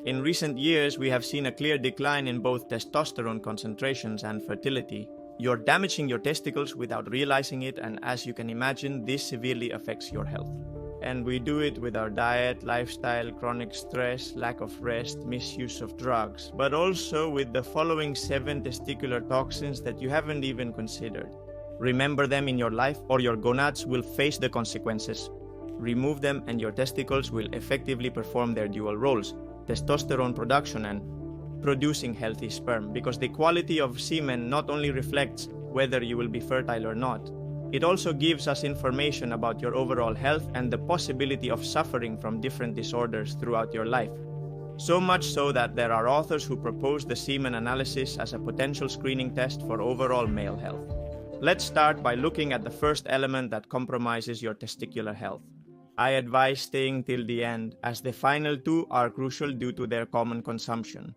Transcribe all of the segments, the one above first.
In recent years, we have seen a clear decline in both testosterone concentrations and fertility. You're damaging your testicles without realizing it, and as you can imagine, this severely affects your health. And we do it with our diet, lifestyle, chronic stress, lack of rest, misuse of drugs, but also with the following 7 testicular toxins that you haven't even considered. Remember them in your life or your gonads will face the consequences. Remove them and your testicles will effectively perform their dual roles, testosterone production and producing healthy sperm, because the quality of semen not only reflects whether you will be fertile or not, it also gives us information about your overall health and the possibility of suffering from different disorders throughout your life. So much so that there are authors who propose the semen analysis as a potential screening test for overall male health. Let's start by looking at the first element that compromises your testicular health. I advise staying till the end, as the final 2 are crucial due to their common consumption.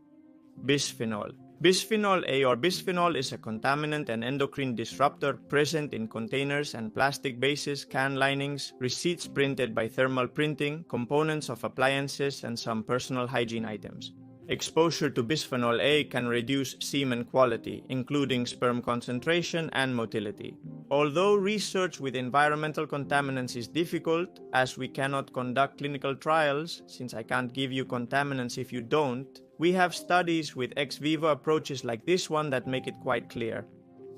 Bisphenol. Bisphenol A or bisphenol is a contaminant and endocrine disruptor present in containers and plastic bases, can linings, receipts printed by thermal printing, components of appliances, and some personal hygiene items. Exposure to bisphenol A can reduce semen quality, including sperm concentration and motility. Although research with environmental contaminants is difficult, as we cannot conduct clinical trials, since I can't give you contaminants if you don't, we have studies with ex vivo approaches like this one that make it quite clear.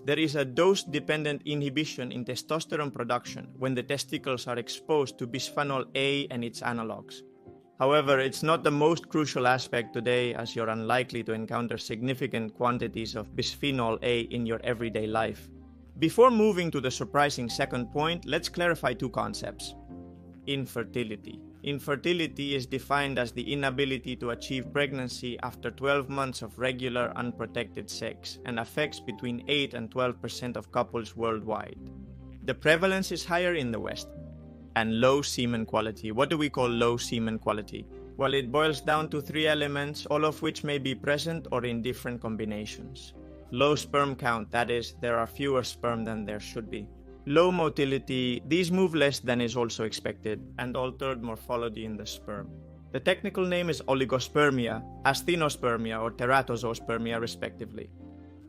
There is a dose-dependent inhibition in testosterone production when the testicles are exposed to bisphenol A and its analogs. However, it's not the most crucial aspect today, as you're unlikely to encounter significant quantities of bisphenol A in your everyday life. Before moving to the surprising second point, let's clarify 2 concepts. Infertility. Infertility is defined as the inability to achieve pregnancy after 12 months of regular unprotected sex and affects between 8 and 12% of couples worldwide. The prevalence is higher in the West. And low semen quality. What do we call low semen quality? Well, it boils down to 3 elements, all of which may be present or in different combinations. Low sperm count, that is, there are fewer sperm than there should be. Low motility, these move less than is also expected, and altered morphology in the sperm. The technical name is oligospermia, asthenospermia or teratozospermia respectively.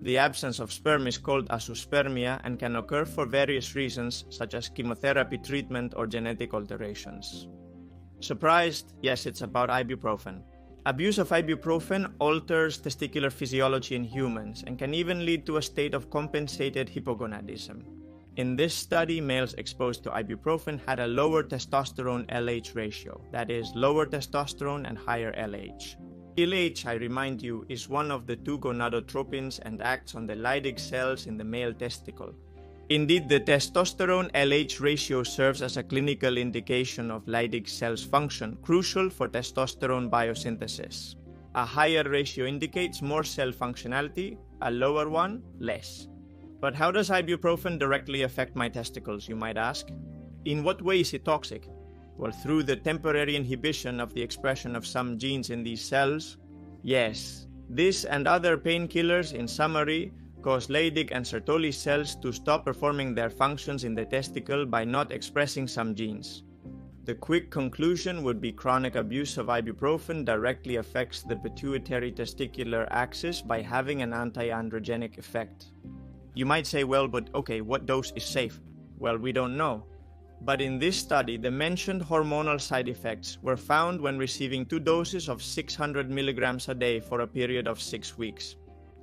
The absence of sperm is called azoospermia and can occur for various reasons such as chemotherapy treatment or genetic alterations. Surprised? Yes, it's about ibuprofen. Abuse of ibuprofen alters testicular physiology in humans and can even lead to a state of compensated hypogonadism. In this study, males exposed to ibuprofen had a lower testosterone LH ratio, that is, lower testosterone and higher LH. LH, I remind you, is one of the 2 gonadotropins and acts on the Leydig cells in the male testicle. Indeed, the testosterone-LH ratio serves as a clinical indication of Leydig cells' function, crucial for testosterone biosynthesis. A higher ratio indicates more cell functionality, a lower one, less. But how does ibuprofen directly affect my testicles, you might ask? In what way is it toxic? Well, through the temporary inhibition of the expression of some genes in these cells. Yes, this and other painkillers, in summary, cause Leydig and Sertoli cells to stop performing their functions in the testicle by not expressing some genes. The quick conclusion would be chronic abuse of ibuprofen directly affects the pituitary testicular axis by having an anti-androgenic effect. You might say, well, but okay, what dose is safe? Well, we don't know. But in this study, the mentioned hormonal side effects were found when receiving 2 doses of 600 milligrams a day for a period of 6 weeks.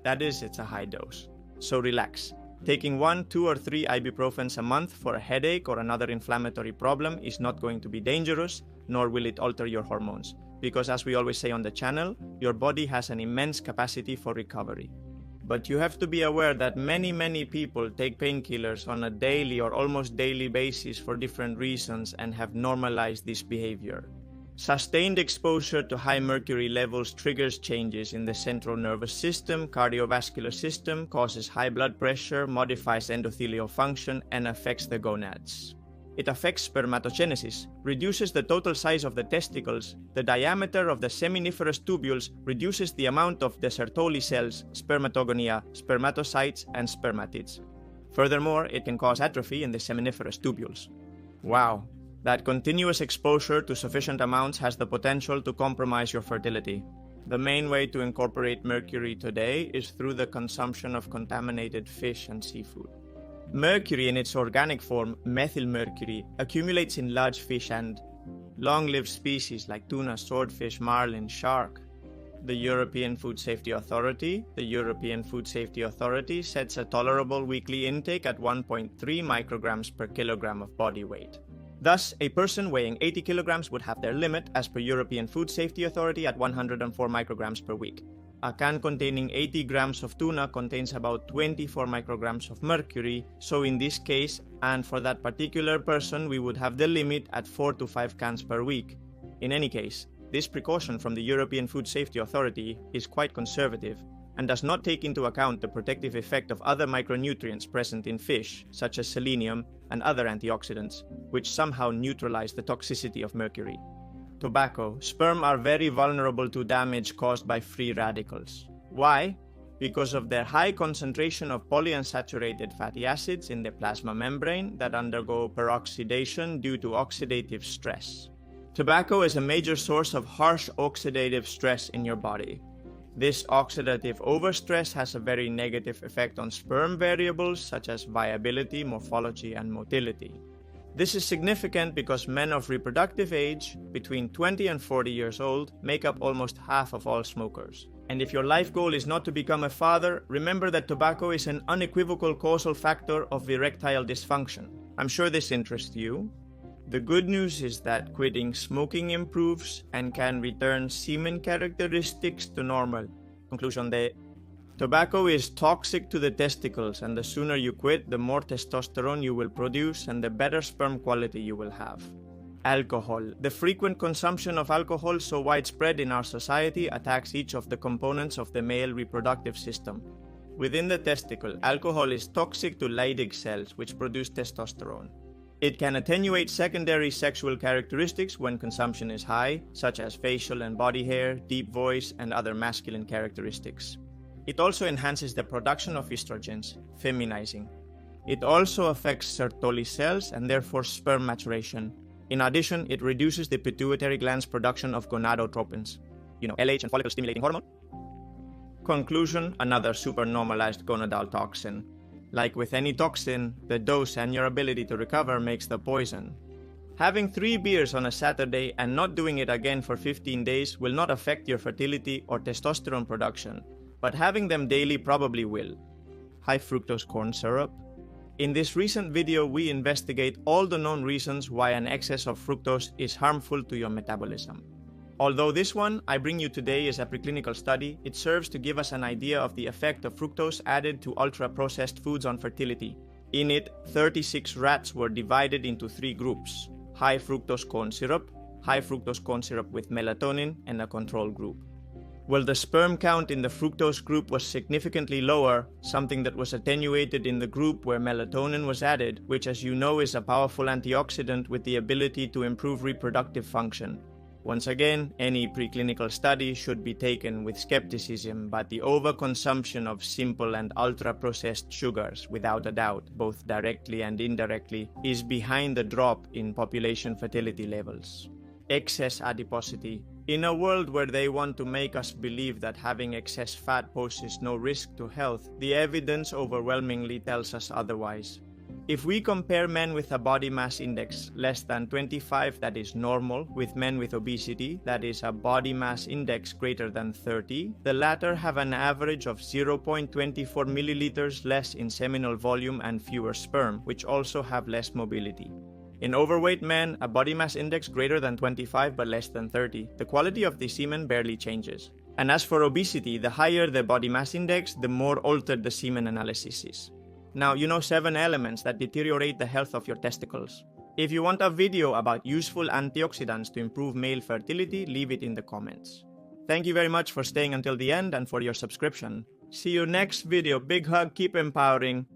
That is, it's a high dose. So relax. Taking 1, 2, or 3 ibuprofens a month for a headache or another inflammatory problem is not going to be dangerous, nor will it alter your hormones. Because as we always say on the channel, your body has an immense capacity for recovery. But you have to be aware that many people take painkillers on a daily or almost daily basis for different reasons and have normalized this behavior. Sustained exposure to high mercury levels triggers changes in the central nervous system, cardiovascular system, causes high blood pressure, modifies endothelial function, and affects the gonads. It affects spermatogenesis, reduces the total size of the testicles, the diameter of the seminiferous tubules, reduces the amount of the Sertoli cells, spermatogonia, spermatocytes, and spermatids. Furthermore, it can cause atrophy in the seminiferous tubules. Wow, that continuous exposure to sufficient amounts has the potential to compromise your fertility. The main way to incorporate mercury today is through the consumption of contaminated fish and seafood. Mercury in its organic form, methylmercury, accumulates in large fish and long-lived species like tuna, swordfish, marlin, shark. The European Food Safety Authority sets a tolerable weekly intake at 1.3 micrograms per kilogram of body weight. Thus, a person weighing 80 kilograms would have their limit, as per European Food Safety Authority, at 104 micrograms per week. A can containing 80 grams of tuna contains about 24 micrograms of mercury, so in this case, and for that particular person, we would have the limit at 4 to 5 cans per week. In any case, this precaution from the European Food Safety Authority is quite conservative and does not take into account the protective effect of other micronutrients present in fish, such as selenium and other antioxidants, which somehow neutralize the toxicity of mercury. Tobacco. Sperm are very vulnerable to damage caused by free radicals. Why? Because of their high concentration of polyunsaturated fatty acids in the plasma membrane that undergo peroxidation due to oxidative stress. Tobacco is a major source of harsh oxidative stress in your body. This oxidative overstress has a very negative effect on sperm variables such as viability, morphology, and motility. This is significant because men of reproductive age, between 20 and 40 years old, make up almost half of all smokers. And if your life goal is not to become a father, remember that tobacco is an unequivocal causal factor of erectile dysfunction. I'm sure this interests you. The good news is that quitting smoking improves and can return semen characteristics to normal. Conclusion: tobacco is toxic to the testicles, and the sooner you quit, the more testosterone you will produce and the better sperm quality you will have. Alcohol. The frequent consumption of alcohol, so widespread in our society, attacks each of the components of the male reproductive system. Within the testicle, alcohol is toxic to Leydig cells, which produce testosterone. It can attenuate secondary sexual characteristics when consumption is high, such as facial and body hair, deep voice, and other masculine characteristics. It also enhances the production of estrogens, feminizing. It also affects Sertoli cells and therefore sperm maturation. In addition, it reduces the pituitary gland's production of gonadotropins, LH and follicle-stimulating hormone. Conclusion: another supernormalized gonadal toxin. Like with any toxin, the dose and your ability to recover makes the poison. Having 3 beers on a Saturday and not doing it again for 15 days will not affect your fertility or testosterone production, but having them daily probably will. High fructose corn syrup. In this recent video, we investigate all the known reasons why an excess of fructose is harmful to your metabolism. Although this one I bring you today is a preclinical study, it serves to give us an idea of the effect of fructose added to ultra-processed foods on fertility. In it, 36 rats were divided into 3 groups: high fructose corn syrup, high fructose corn syrup with melatonin, and a control group. Well, the sperm count in the fructose group was significantly lower, something that was attenuated in the group where melatonin was added, which, as you know, is a powerful antioxidant with the ability to improve reproductive function. Once again, any preclinical study should be taken with skepticism, but the overconsumption of simple and ultra-processed sugars, without a doubt, both directly and indirectly, is behind the drop in population fertility levels. Excess adiposity. In a world where they want to make us believe that having excess fat poses no risk to health, the evidence overwhelmingly tells us otherwise. If we compare men with a body mass index less than 25 that is normal with men with obesity that is a body mass index greater than 30, the latter have an average of 0.24 milliliters less in seminal volume and fewer sperm, which also have less mobility. In overweight men, a body mass index greater than 25 but less than 30, the quality of the semen barely changes. And as for obesity, the higher the body mass index, the more altered the semen analysis is. Now, you know 7 elements that deteriorate the health of your testicles. If you want a video about useful antioxidants to improve male fertility, leave it in the comments. Thank you very much for staying until the end and for your subscription. See you next video. Big hug, keep empowering.